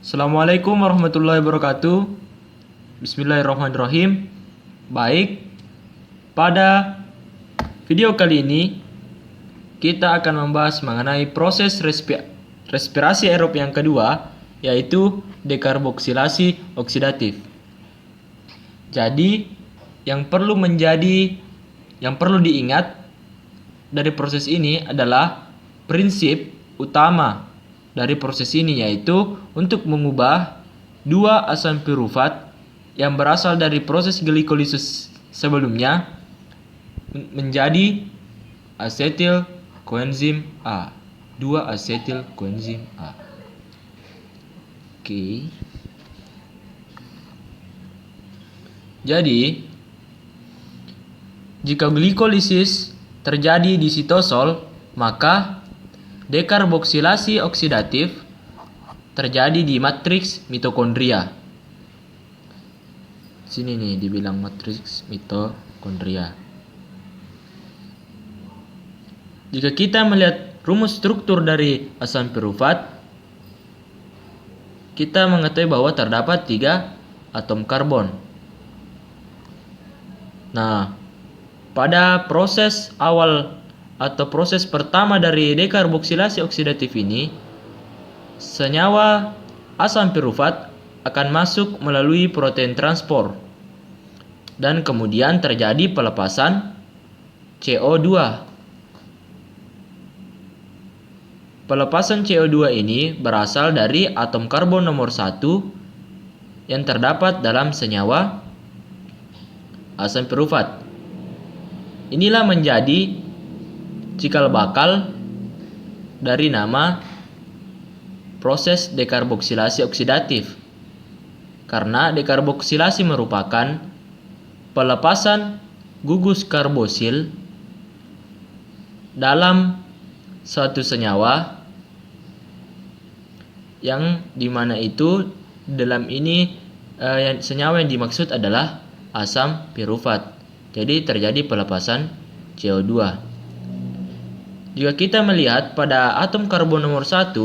Assalamualaikum warahmatullahi wabarakatuh. Bismillahirrahmanirrahim. Baik, pada video kali ini kita akan membahas mengenai proses respirasi aerob yang kedua, yaitu dekarboksilasi oksidatif. Jadi, yang perlu diingat dari proses ini adalah prinsip utama dari proses ini, yaitu untuk mengubah dua asam pirufat yang berasal dari proses glikolisis sebelumnya menjadi asetil koenzim A. 2 asetil koenzim A. Oke. Jadi, jika glikolisis terjadi di sitosol, maka dekarboksilasi oksidatif terjadi di matriks mitokondria. Sini nih dibilang matriks mitokondria. Jika kita melihat rumus struktur dari asam pirufat, kita mengetahui bahwa terdapat 3 atom karbon. Nah, pada proses awal atau proses pertama dari dekarboksilasi oksidatif ini, senyawa asam pirufat akan masuk melalui protein transport dan kemudian terjadi pelepasan CO2. Pelepasan CO2 ini berasal dari atom karbon nomor 1 yang terdapat dalam senyawa asam pirufat. Inilah menjadi cikal bakal dari nama proses dekarboksilasi oksidatif, karena dekarboksilasi merupakan pelepasan gugus karbosil dalam suatu senyawa yang dimana itu dalam ini senyawa yang dimaksud adalah asam pirufat. Jadi terjadi pelepasan CO2. Jika kita melihat pada atom karbon nomor 1,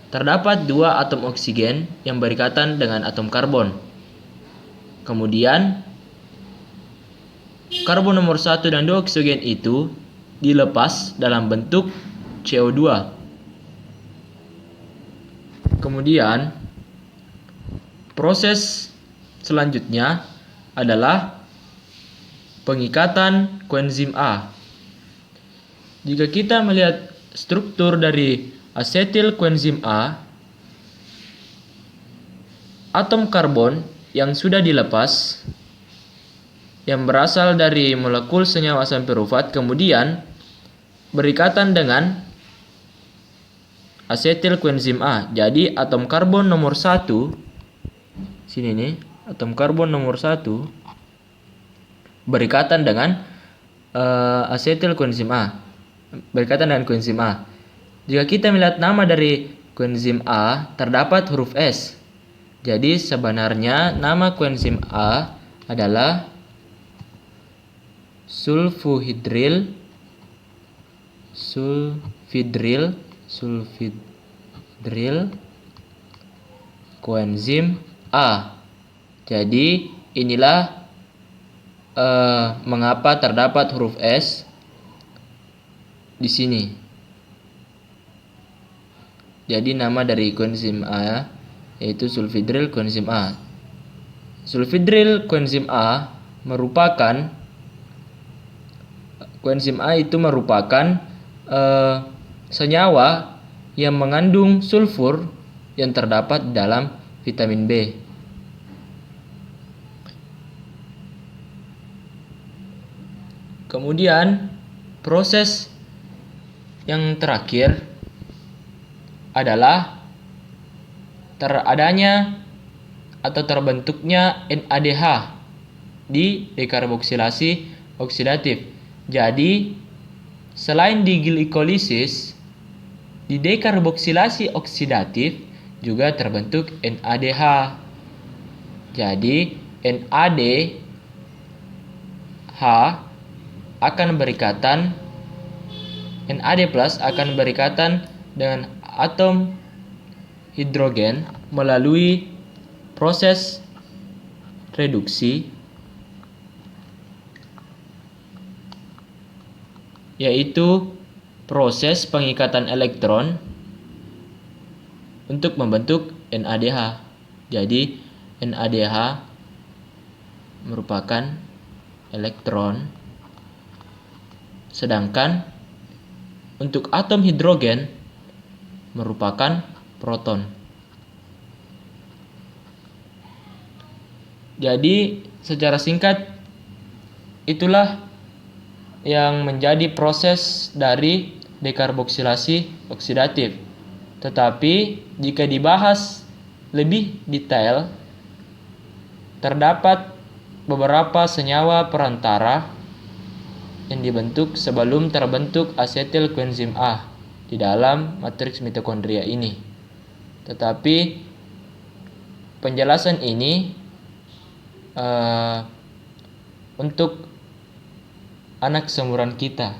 terdapat 2 atom oksigen yang berikatan dengan atom karbon. Kemudian, karbon nomor 1 dan 2 oksigen itu dilepas dalam bentuk CO2. Kemudian, proses selanjutnya adalah pengikatan koenzim A. Jika kita melihat struktur dari asetil koenzim A, atom karbon yang sudah dilepas yang berasal dari molekul senyawa asam pirufat kemudian berikatan dengan asetil koenzim A. Jadi atom karbon nomor 1 sini nih, atom karbon nomor 1 berikatan dengan asetil koenzim A. Berkaitan dengan koenzim A. Jika kita melihat nama dari koenzim A, terdapat huruf S. Jadi sebenarnya nama koenzim A adalah sulfhidryl koenzim A. Jadi inilah mengapa terdapat huruf S di sini. Jadi nama dari koenzim A yaitu sulfhidryl koenzim A. Sulfhidryl koenzim A merupakan senyawa yang mengandung sulfur yang terdapat dalam vitamin B. Kemudian proses yang terakhir adalah teradanya atau terbentuknya NADH di dekarboksilasi oksidatif. Jadi, selain di glikolisis, di dekarboksilasi oksidatif juga terbentuk NADH. Jadi, NADH akan berikatan NAD+ akan berikatan dengan atom hidrogen melalui proses reduksi, yaitu proses pengikatan elektron untuk membentuk NADH. Jadi NADH merupakan elektron, sedangkan untuk atom hidrogen merupakan proton. Jadi secara singkat itulah yang menjadi proses dari dekarboksilasi oksidatif. Tetapi jika dibahas lebih detail, terdapat beberapa senyawa perantara yang dibentuk sebelum terbentuk asetil koenzim A di dalam matriks mitokondria ini. Tetapi penjelasan ini untuk anak seumuran kita,